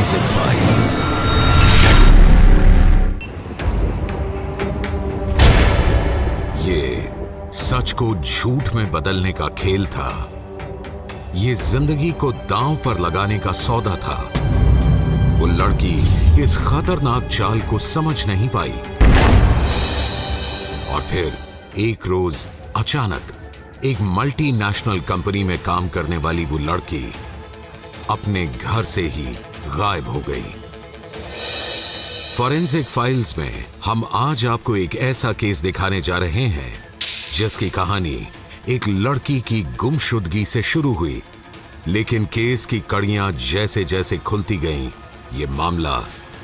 Forensic files. ये सच को झूठ में बदलने का खेल था। ये जिंदगी को दांव पर लगाने का सौदा था। वो लड़की इस खतरनाक चाल को समझ नहीं पाई और फिर एक रोज अचानक एक मल्टीनेशनल कंपनी में काम करने वाली वो लड़की अपने घर से ही गायब हो गई। फॉरेंसिक फाइल्स में हम आज आपको एक ऐसा केस दिखाने जा रहे हैं जिसकी कहानी एक लड़की की गुमशुदगी से शुरू हुई, लेकिन केस की कड़ियां जैसे जैसे खुलती गईं, ये मामला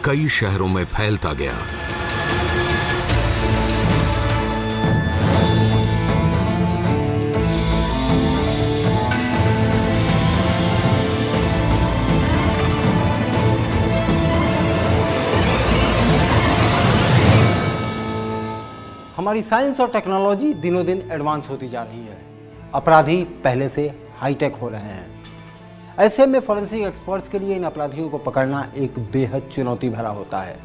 कई शहरों में फैलता गया। हमारी साइंस और टेक्नोलॉजी दिनों दिन एडवांस होती जा रही है। अपराधी पहले से हाईटेक हो रहे हैं। ऐसे में फॉरेंसिक एक्सपर्ट्स के लिए इन अपराधियों को पकड़ना एक बेहद चुनौती भरा होता है।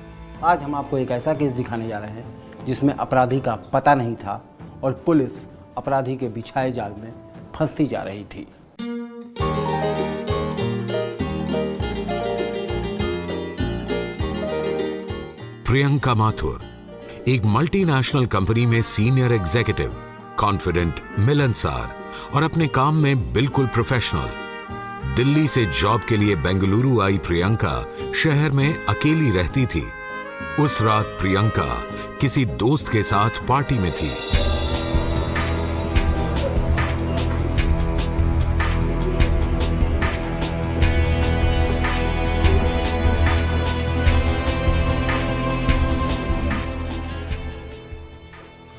आज हम आपको एक ऐसा केस दिखाने जा रहे हैं जिसमें अपराधी का पता नहीं था और पुलिस अपराधी के बिछाए जाल में फंसती जा रही थी। प्रियंका माथुर एक मल्टीनेशनल कंपनी में सीनियर एग्जीक्यूटिव, कॉन्फिडेंट, मिलनसार और अपने काम में बिल्कुल प्रोफेशनल। दिल्ली से जॉब के लिए बेंगलुरु आई प्रियंका शहर में अकेली रहती थी। उस रात प्रियंका किसी दोस्त के साथ पार्टी में थी।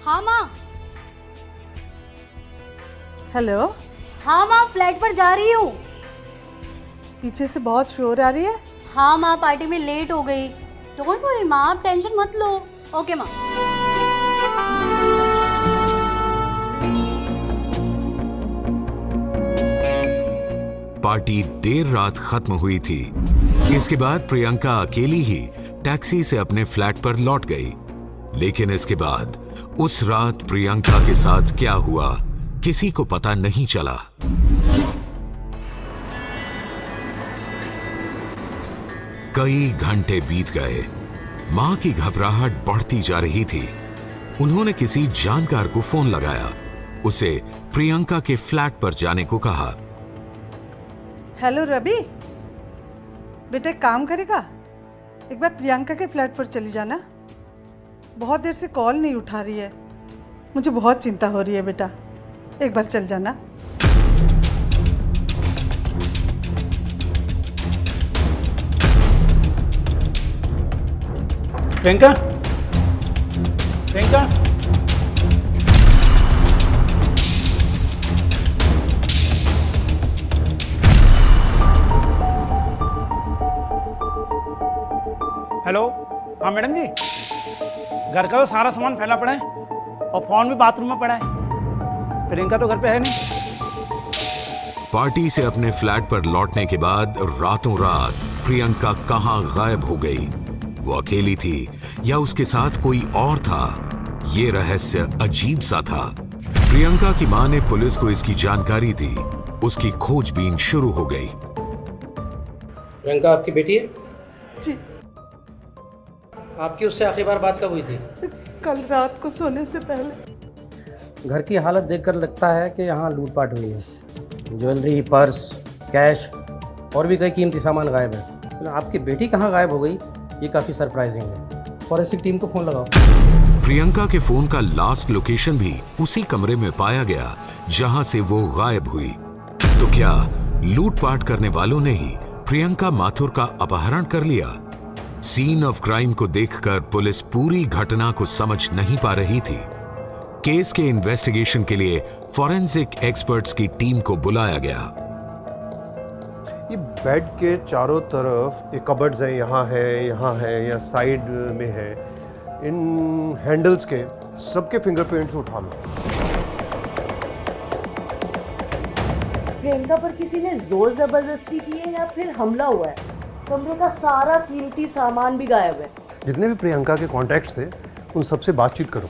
हाँ माँ। हेलो। हाँ माँ, फ्लैट पर जा रही हूँ। पीछे से बहुत शोर आ रही है। हाँ माँ, पार्टी में लेट हो गई। डोंट वरी माँ, आप टेंशन मत लो। ओके माँ। पार्टी देर रात खत्म हुई थी। इसके बाद प्रियंका अकेली ही टैक्सी से अपने फ्लैट पर लौट गई। लेकिन इसके बाद उस रात प्रियंका के साथ क्या हुआ किसी को पता नहीं चला। कई घंटे बीत गए। मां की घबराहट बढ़ती जा रही थी। उन्होंने किसी जानकार को फोन लगाया, उसे प्रियंका के फ्लैट पर जाने को कहा। हेलो रवि, बेटा एक काम करेगा, एक बार प्रियंका के फ्लैट पर चली जाना। बहुत देर से कॉल नहीं उठा रही है, मुझे बहुत चिंता हो रही है बेटा, एक बार चल जाना। प्रियंका, प्रियंका, हेलो। हाँ मैडम जी, घर का तो सारा सामान फैला पड़ा है और फोन भी बाथरूम में पड़ा है। प्रियंका तो घर पे है नहीं। पार्टी से अपने फ्लैट पर लौटने के बाद रातों रात प्रियंका कहां गायब हो गई? वो अकेली थी या उसके साथ कोई और था? ये रहस्य अजीब सा था। प्रियंका की मां ने पुलिस को इसकी जानकारी दी। उसकी खोजबीन शुरू हो गई। प्रियंका आपकी बेटी है? जी। आपकी उससे आखिरी बार बात कब हुई थी? कल रात को सोने से पहले। घर की हालत देखकर लगता है कि यहाँ लूटपाट हुई है। ज्वेलरी, पर्स, कैश और भी कई कीमती सामान गायब है। तो आपकी बेटी कहाँ गायब हो गई, ये काफ़ी सरप्राइजिंग है। फॉरेंसिक टीम को फ़ोन लगाओ। प्रियंका के फोन का लास्ट लोकेशन भी उसी कमरे में पाया गया जहां से वो गायब हुई। तो क्या लूटपाट करने वालों ने ही प्रियंका माथुर का अपहरण कर लिया? सीन ऑफ क्राइम को देखकर पुलिस पूरी घटना को समझ नहीं पा रही थी। केस के इन्वेस्टिगेशन के लिए फॉरेंसिक एक्सपर्ट्स की टीम को बुलाया गया। ये बेड के चारों तरफ ये कबर्ड्स हैं, यहाँ है या साइड में है। इन हैंडल्स के सबके फिंगरप्रिंट्स उठा लो। प्रियंका पर किसी ने जोर जबरदस्ती की है या फिर हमला हुआ है? कमरे का सारा कीमती सामान भी गायब है। जितने भी प्रियंका के कॉन्टैक्ट्स थे उन सबसे बातचीत करो।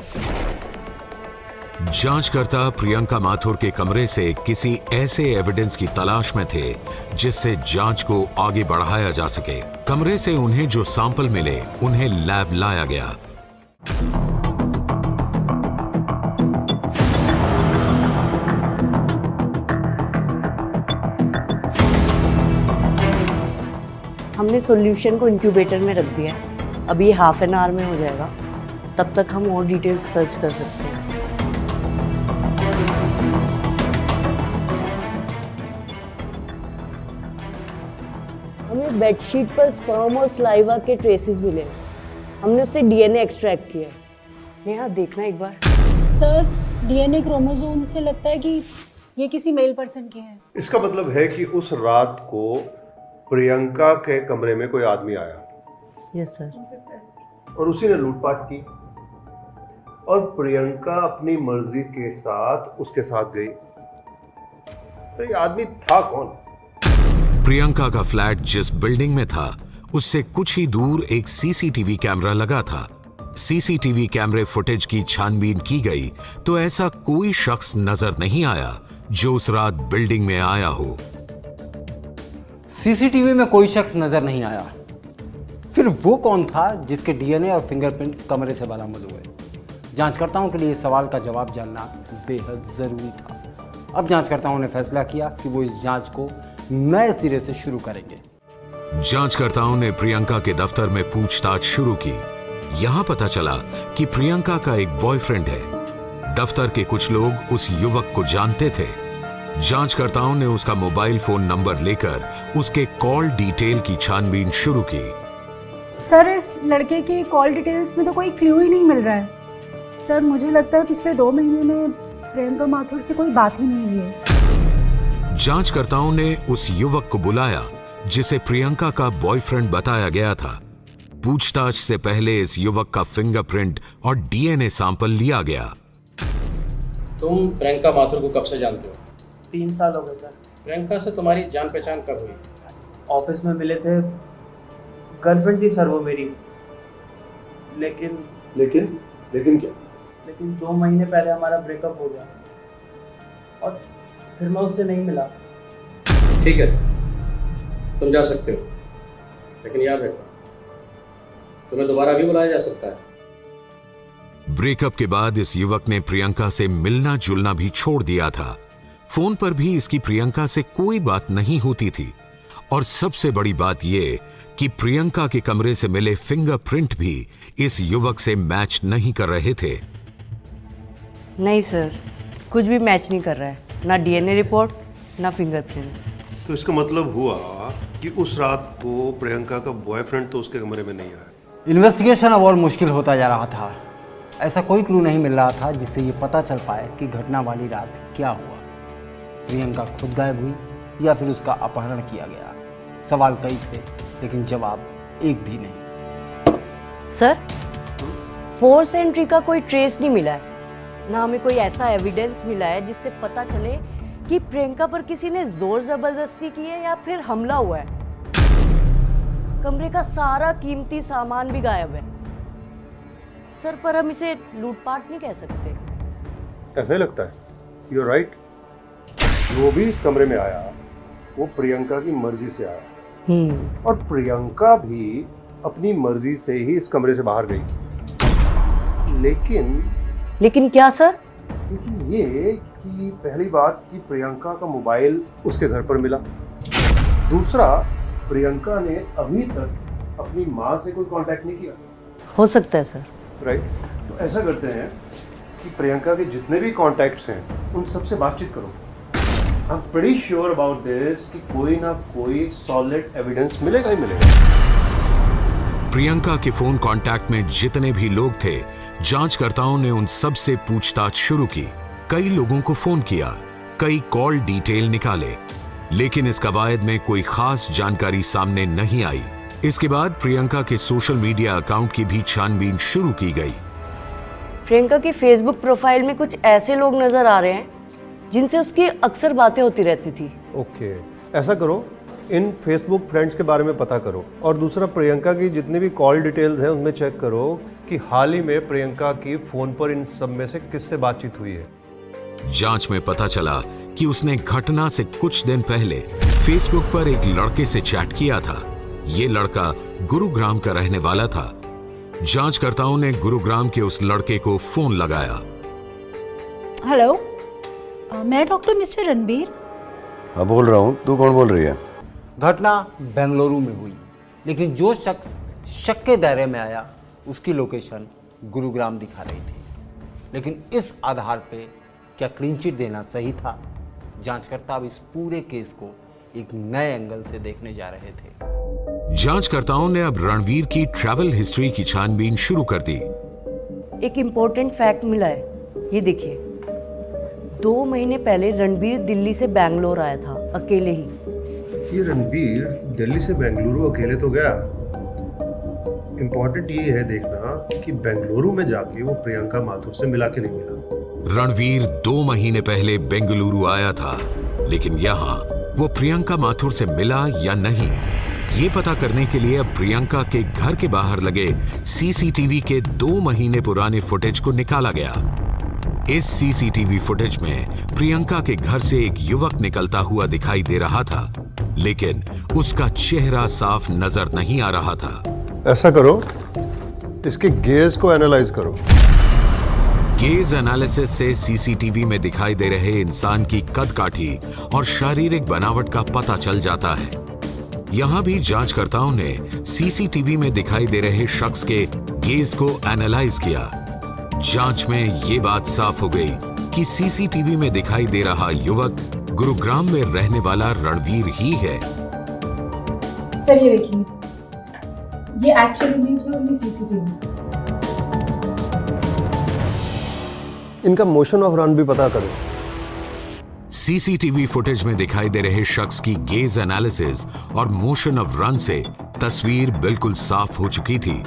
जांचकर्ता प्रियंका माथुर के कमरे से किसी ऐसे एविडेंस की तलाश में थे जिससे जांच को आगे बढ़ाया जा सके। कमरे से उन्हें जो सैंपल मिले उन्हें लैब लाया गया। हमने सॉल्यूशन को इंक्यूबेटर में रख दिया है। अब ये हाफ एन आवर में हो जाएगा, तब तक हम और डिटेल्स सर्च कर सकते हैं। हमें बेडशीट पर स्पर्म और सलाइवा के ट्रेसेस मिले। हमने उससे डीएनए एक्सट्रैक्ट किया। नेहा देखना एक बार। सर, डीएनए क्रोमोसोम से लगता है कि ये किसी मेल पर्सन के हैं। इसका मतलब है कि उस रात को प्रियंका के कमरे में कोई आदमी आया। Yes sir. और उसी ने लूटपाट की और प्रियंका अपनी मर्जी के साथ उसके साथ गई। तो ये आदमी था कौन? प्रियंका का फ्लैट जिस बिल्डिंग में था उससे कुछ ही दूर एक सीसीटीवी कैमरा लगा था। सीसीटीवी कैमरे फुटेज की छानबीन की गई तो ऐसा कोई शख्स नजर नहीं आया जो उस रात बिल्डिंग में आया हो। सीसीटीवी में कोई शख्स नजर नहीं आया। फिर वो कौन था जिसके डीएनए और फिंगरप्रिंट कमरे से बरामद हुए? जांचकर्ताओं के लिए इस सवाल का जवाब जानना बेहद जरूरी था। अब जांचकर्ताओं ने फैसला किया कि वो इस जांच को नए सिरे से शुरू करेंगे। जांचकर्ताओं ने प्रियंका के दफ्तर में पूछताछ शुरू की। यहां पता चला कि प्रियंका का एक बॉयफ्रेंड है। दफ्तर के कुछ लोग उस युवक को जानते थे। जांचकर्ताओं ने उसका मोबाइल फोन नंबर लेकर उसके कॉल डिटेल की छानबीन शुरू की। सर, इस लड़के की कॉल डिटेल्स में तो कोई क्लू ही नहीं मिल रहा है। सर, मुझे लगता है पिछले 2 महीने में प्रियंका माथुर से कोई बात ही नहीं हुई है। जांचकर्ताओं ने उस युवक को बुलाया जिसे प्रियंका का बॉयफ्रेंड बताया गया था। पूछताछ से पहले इस युवक का फिंगरप्रिंट और डीएनए सैंपल लिया गया। तुम प्रियंका माथुर को कब से जानते हो? 3 साल हो गए सर। प्रियंका से तुम्हारी जान पहचान कब हुई? ऑफिस में मिले थे। गर्लफ्रेंड थी सर वो मेरी। लेकिन क्या? लेकिन 2 महीने पहले हमारा ब्रेकअप हो गया और फिर मैं उससे नहीं मिला। ठीक है, तुम जा सकते हो, लेकिन याद रखना तुम्हें दोबारा भी बुलाया जा सकता है। ब्रेकअप के बाद इस युवक ने प्रियंका से मिलना जुलना भी छोड़ दिया था। फोन पर भी इसकी प्रियंका से कोई बात नहीं होती थी। और सबसे बड़ी बात यह कि प्रियंका के कमरे से मिले फिंगरप्रिंट भी इस युवक से मैच नहीं कर रहे थे। नहीं सर, कुछ भी मैच नहीं कर रहा है। ना डीएनए रिपोर्ट, ना फिंगरप्रिंट्स। तो इसका मतलब हुआ कि उस रात को प्रियंका का बॉयफ्रेंड तो उसके कमरे में नहीं आया। इन्वेस्टिगेशन अब और मुश्किल होता जा रहा था। ऐसा कोई क्लू नहीं मिल रहा था जिससे ये पता चल पाए कि घटना वाली रात क्या हुआ। प्रियंका खुद गायब हुई या फिर उसका अपहरण किया गया? सवाल कई थे लेकिन जवाब एक भी नहीं। सर, फोर्स एंट्री का कोई ट्रेस नहीं मिला है। ना हमें कोई ऐसा एविडेंस मिला है जिससे पता चले कि प्रियंका पर किसी ने जोर जबरदस्ती की है या फिर हमला हुआ है। कमरे का सारा कीमती सामान भी गायब है सर, पर हम इसे लूटपाट नहीं कह सकते। ऐसे लगता है। You are right. जो भी इस कमरे में आया वो प्रियंका की मर्जी से आया और प्रियंका भी अपनी मर्जी से ही इस कमरे से बाहर गई। लेकिन क्या सर? लेकिन ये कि पहली बात कि प्रियंका का मोबाइल उसके घर पर मिला। दूसरा, प्रियंका ने अभी तक अपनी माँ से कोई कांटेक्ट नहीं किया। हो सकता है सर। राइट। तो ऐसा करते हैं कि प्रियंका के जितने भी कॉन्टैक्ट्स हैं उन सबसे बातचीत करो। I am pretty sure about this कि कोई ना कोई सॉलिड एविडेंस मिलेगा ही मिलेगा। प्रियंका के फोन कांटेक्ट में जितने भी लोग थे, जांचकर्ताओं ने उन सब से पूछताछ शुरू की। कई लोगों को फोन किया, कई कॉल डिटेल निकाले, लेकिन इस कवायद में कोई खास जानकारी सामने नहीं आई। इसके बाद प्रियंका के सोशल मीडिया अकाउंट की भी छानबीन शुरू की गई। प्रियंका की फेसबुक प्रोफाइल में कुछ ऐसे लोग नजर आ रहे हैं जिनसे उसकी अक्सर बातें होती रहती थी। ओके, ऐसा करो, इन फेसबुक फ्रेंड्स के बारे में पता करो, और दूसरा प्रियंका की जितनी भी कॉल डिटेल्स हैं उनमें चेक करो कि हाल ही में प्रियंका की फ़ोन पर इन सब में से किससे बातचीत हुई है। जांच में पता चला कि उसने घटना से कुछ दिन पहले फेसबुक पर एक लड़के से चैट किया था। ये लड़का गुरुग्राम का रहने वाला था। जांचकर्ताओं ने गुरुग्राम के उस लड़के को फोन लगाया। हेलो, मैं डॉक्टर मिस्टर रणबीर। हाँ बोल रहा हूँ, तू कौन बोल रही है? घटना बेंगलुरु में हुई, लेकिन जो शख्स शक के दायरे में आया उसकी लोकेशन गुरुग्राम दिखा रही थी। लेकिन इस आधार पे क्या क्लीन चिट देना सही था? जांचकर्ता अब इस पूरे केस को एक नए एंगल से देखने जा रहे थे। जांचकर्ताओं ने अब रणवीर की ट्रैवल हिस्ट्री की छानबीन शुरू कर दी। एक इम्पोर्टेंट फैक्ट मिला है, ये देखिए। 2 महीने पहले रणबीर दिल्ली से बैंगलोर आया था अकेले ही। ये रणबीर दिल्ली से बेंगलुरु अकेले तो गया। इम्पोर्टेंट ये है देखना कि बेंगलुरु में जाके वो प्रियंका माथुर से मिला कि नहीं मिला। रणवीर 2 महीने पहले बेंगलुरु आया था, लेकिन यहाँ वो प्रियंका माथुर से मिला या नहीं, ये पता करने के लिए अब प्रियंका के घर के बाहर लगे सीसीटीवी के 2 महीने पुराने फुटेज को निकाला गया। इस सीसीटीवी फुटेज में प्रियंका के घर से एक युवक निकलता हुआ दिखाई दे रहा था, लेकिन उसका चेहरा साफ नजर नहीं आ रहा था। ऐसा करो, इसके गेज को एनालाइज करो। गेज एनालिसिस से सीसीटीवी में दिखाई दे रहे इंसान की कदकाठी और शारीरिक बनावट का पता चल जाता है। यहां भी जांचकर्ताओं ने सीसीटीवी में दिखाई दे रहे शख्स के गेज को एनालाइज किया। जांच में ये बात साफ हो गई कि सीसीटीवी में दिखाई दे रहा युवक गुरुग्राम में रहने वाला रणवीर ही है। सर ये देखिए, ये एक्चुअल इमेज है और ये सीसीटीवी। इनका मोशन ऑफ रन भी पता करो। सीसीटीवी फुटेज में दिखाई दे रहे शख्स की गेज एनालिसिस और मोशन ऑफ रन से तस्वीर बिल्कुल साफ हो चुकी थी।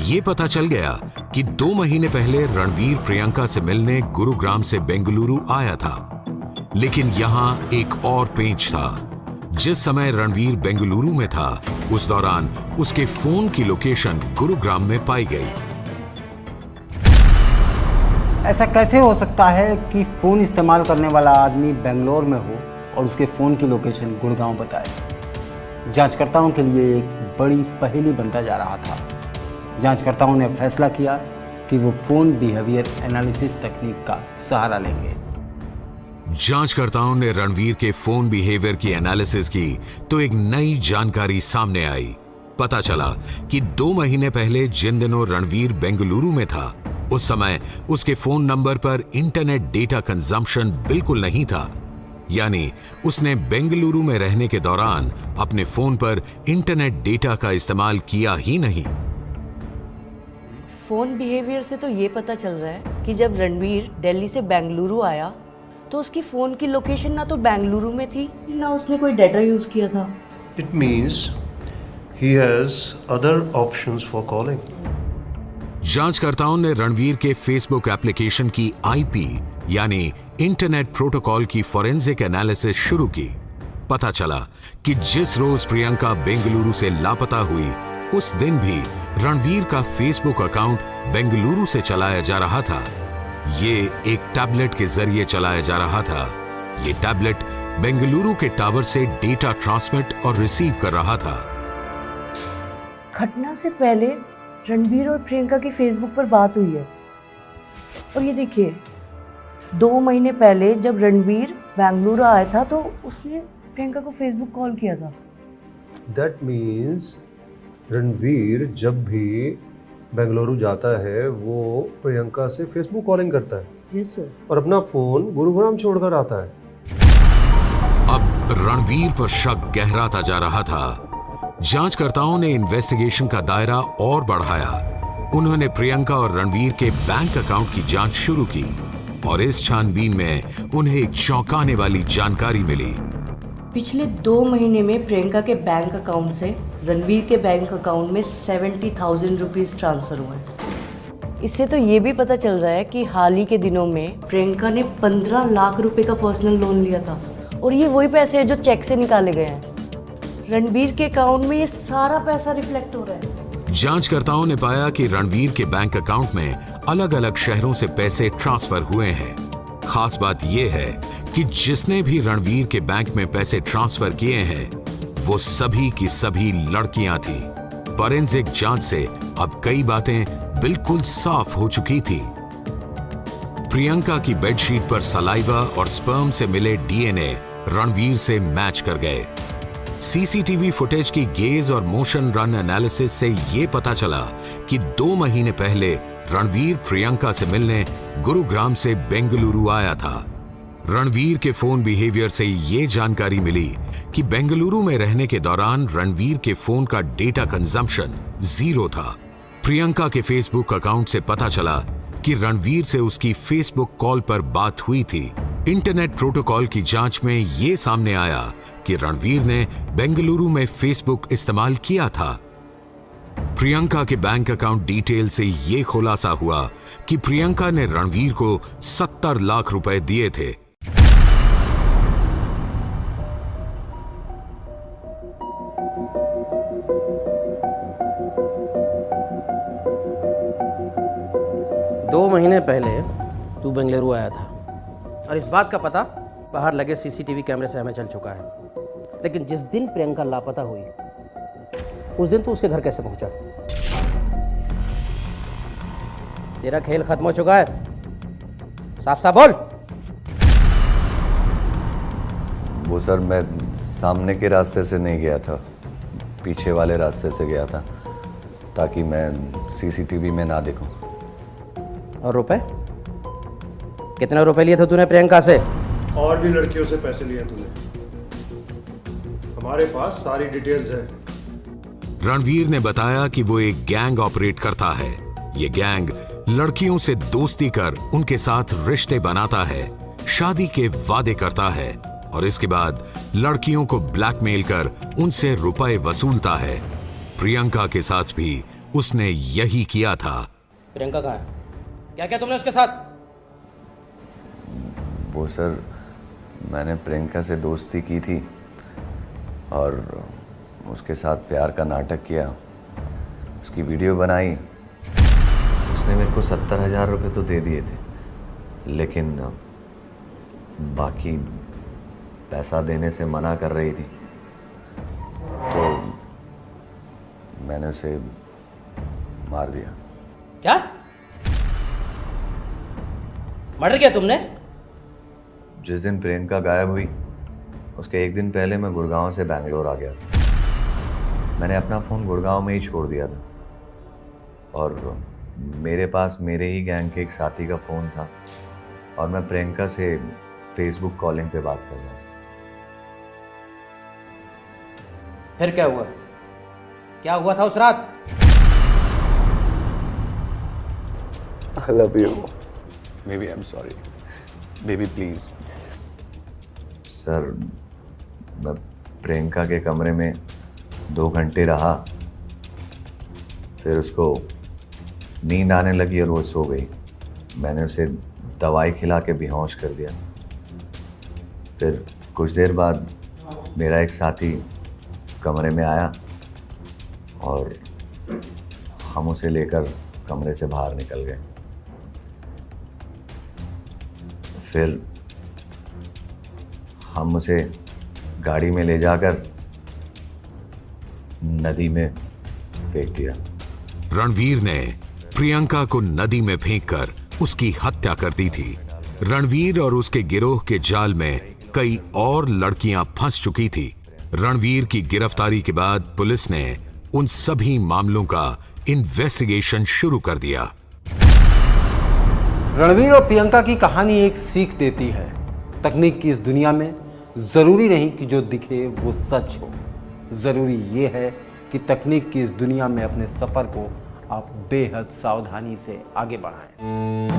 ये पता चल गया कि 2 महीने पहले रणवीर प्रियंका से मिलने गुरुग्राम से बेंगलुरु आया था। लेकिन यहाँ एक और पेंच था। जिस समय रणवीर बेंगलुरु में था, उस दौरान उसके फोन की लोकेशन गुरुग्राम में पाई गई। ऐसा कैसे हो सकता है कि फ़ोन इस्तेमाल करने वाला आदमी बेंगलोर में हो और उसके फ़ोन की लोकेशन गुड़गांव बताए? जांचकर्ताओं के लिए एक बड़ी पहेली बनता जा रहा था। जांचकर्ताओं ने फैसला किया कि वो फ़ोन बिहेवियर एनालिसिस तकनीक का सहारा लेंगे। जांचकर्ताओं ने रणवीर के फोन बिहेवियर की एनालिसिस की तो एक नई जानकारी सामने आई। पता चला कि 2 महीने पहले जिन दिनों रणवीर बेंगलुरु में था, उस समय उसके फोन नंबर पर इंटरनेट डेटा कंजम्पशन बिल्कुल नहीं था। यानी उसने बेंगलुरु में रहने के दौरान अपने फोन पर इंटरनेट डेटा का इस्तेमाल किया ही नहीं। फ़ोन बिहेवियर से तो ये पता चल रहा है कि जब रणबीर दिल्ली से बेंगलुरु आया तो उसकी फ़ोन की लोकेशन ना तो बेंगलुरु में थी, ना उसने कोई डाटा यूज़ किया था। It means he has other options for calling. जांचकर्ताओं ने रणवीर के फेसबुक एप्लीकेशन की आईपी यानी इंटरनेट प्रोटोकॉल की फॉरेंसिक एनालिसिस शुरू की। पता चला कि जिस रोज प्रियंका बेंगलुरु से लापता हुई, उस दिन भी रणवीर का फेसबुक अकाउंट बेंगलुरु से चलाया जा रहा था। ये एक टैबलेट के जरिए चलाया जा रहा था। ये टैबलेट बेंगलुरु के टावर से डेटा ट्रांसमिट और रिसीव कर रहा था। घटना से पहले रणबीर और प्रियंका की फेसबुक पर बात हुई है। और ये देखिए, 2 महीने पहले जब रणबीर बेंगलुरु आया था तो उसने प्रियंका को फेसबुक कॉल किया था। दैट मीन्स रणवीर जब भी बेंगलुरु जाता है वो प्रियंका से फेसबुक कॉलिंग करता है। Yes sir. और अपना फोन गुरुग्राम छोड़कर आता है। अब रणवीर पर शक गहराता जा रहा था। जांचकर्ताओं ने इन्वेस्टिगेशन का दायरा और बढ़ाया। उन्होंने प्रियंका और रणवीर के बैंक अकाउंट की जांच शुरू की और इस छानबीन में उन्हें एक चौंकाने वाली जानकारी मिली। पिछले 2 महीने में प्रियंका के बैंक अकाउंट से रणवीर के बैंक अकाउंट में 70,000 रुपीज़ ट्रांसफ़र हुए। इससे तो ये भी पता चल रहा है कि हाल ही के दिनों में प्रियंका ने 15 लाख रुपए का पर्सनल लोन लिया था और ये वही पैसे हैं जो चेक से निकाले गए हैं। रणबीर के अकाउंट में ये सारा पैसा रिफ्लेक्ट हो रहा है। जांचकर्ताओं ने पाया कि रणवीर के बैंक अकाउंट में अलग अलग शहरों से पैसे ट्रांसफर हुए हैं। खास बात यह है कि जिसने भी रणवीर के बैंक में पैसे ट्रांसफर किए हैं वो सभी की सभी लड़कियां थी। फॉरेंसिक जांच से अब कई बातें बिल्कुल साफ हो चुकी थी। प्रियंका की बेडशीट पर सलाइवा और स्पर्म से मिले डीएनए रणवीर से मैच कर गए। सीसीटीवी फुटेज की गेज और मोशन रन एनालिसिस से यह पता चला कि 2 महीने पहले रणवीर प्रियंका से मिलने गुरुग्राम से बेंगलुरु आया था। रणवीर के फोन बिहेवियर से यह जानकारी मिली कि बेंगलुरु में रहने के दौरान रणवीर के फोन का डेटा कंजम्पशन 0 था। प्रियंका के फेसबुक अकाउंट से पता चला कि रणवीर से उसकी फेसबुक कॉल पर बात हुई थी। इंटरनेट प्रोटोकॉल की जांच में यह सामने आया कि रणवीर ने बेंगलुरु में फेसबुक इस्तेमाल किया था। प्रियंका के बैंक अकाउंट डिटेल से यह खुलासा हुआ कि प्रियंका ने रणवीर को 70 लाख रुपए दिए थे। दो महीने पहले तू बेंगलुरु आया था और इस बात का पता बाहर लगे सीसीटीवी कैमरे से हमें चल चुका है। लेकिन जिस दिन प्रियंका लापता हुई उस दिन तू उसके घर कैसे पहुंचा? तेरा खेल खत्म हो चुका है, साफ साफ बोल। वो सर मैं सामने के रास्ते से नहीं गया था, पीछे वाले रास्ते से गया था ताकि मैं सीसीटीवी में ना दिखूं। और रुपए? कितने रुपए लिए थे तूने प्रियंका से? और भी लड़कियों से पैसे लिए तूने? हमारे पास सारी डिटेल्स है। रणवीर ने बताया कि वो एक गैंग ऑपरेट करता है। ये गैंग लड़कियों से दोस्ती कर उनके साथ रिश्ते बनाता है, शादी के वादे करता है और इसके बाद लड़कियों को ब्लैकमेल कर उनसे रुपए वसूलता है। प्रियंका के साथ भी उसने यही किया था। प्रियंका कहाँ है? क्या क्या तुमने उसके साथ? वो सर मैंने प्रियंका से दोस्ती की थी और उसके साथ प्यार का नाटक किया, उसकी वीडियो बनाई। उसने मेरे को 70,000 रुपये तो दे दिए थे, लेकिन बाकी पैसा देने से मना कर रही थी, तो मैंने उसे मार दिया। क्या मर्डर किया तुमने? जिस दिन प्रियंका गायब हुई उसके एक दिन पहले मैं गुड़गांव से बैंगलोर आ गया था। मैंने अपना फ़ोन गुड़गांव में ही छोड़ दिया था और मेरे पास मेरे ही गैंग के एक साथी का फ़ोन था और मैं प्रियंका से फेसबुक कॉलिंग पे बात कर रहा हूँ। फिर क्या हुआ? क्या हुआ था उस रात? I love you. Maybe I'm sorry. Baby, please. Sir, मैं प्रियंका के कमरे में 2 घंटे रहा, फिर उसको नींद आने लगी और वो सो गई। मैंने उसे दवाई खिला के बेहोश कर दिया। फिर कुछ देर बाद मेरा एक साथी कमरे में आया और हम उसे लेकर कमरे से बाहर निकल गए। फिर हम उसे गाड़ी में ले जाकर नदी में फेंक दिया। रणवीर ने प्रियंका को नदी में फेंककर उसकी हत्या कर दी थी। रणवीर और उसके गिरोह के जाल में कई और लड़कियां फंस चुकी थी। रणवीर की गिरफ्तारी के बाद पुलिस ने उन सभी मामलों का इन्वेस्टिगेशन शुरू कर दिया। रणवीर और प्रियंका की कहानी एक सीख देती है, तकनीक की इस दुनिया में ज़रूरी नहीं कि जो दिखे वो सच हो। ज़रूरी ये है कि तकनीक की इस दुनिया में अपने सफ़र को आप बेहद सावधानी से आगे बढ़ाएं।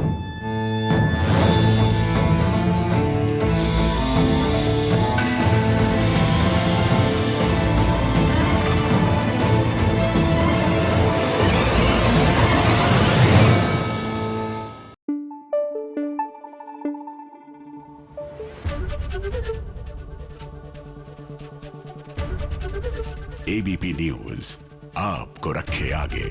एबीपी न्यूज आपको रखे आगे।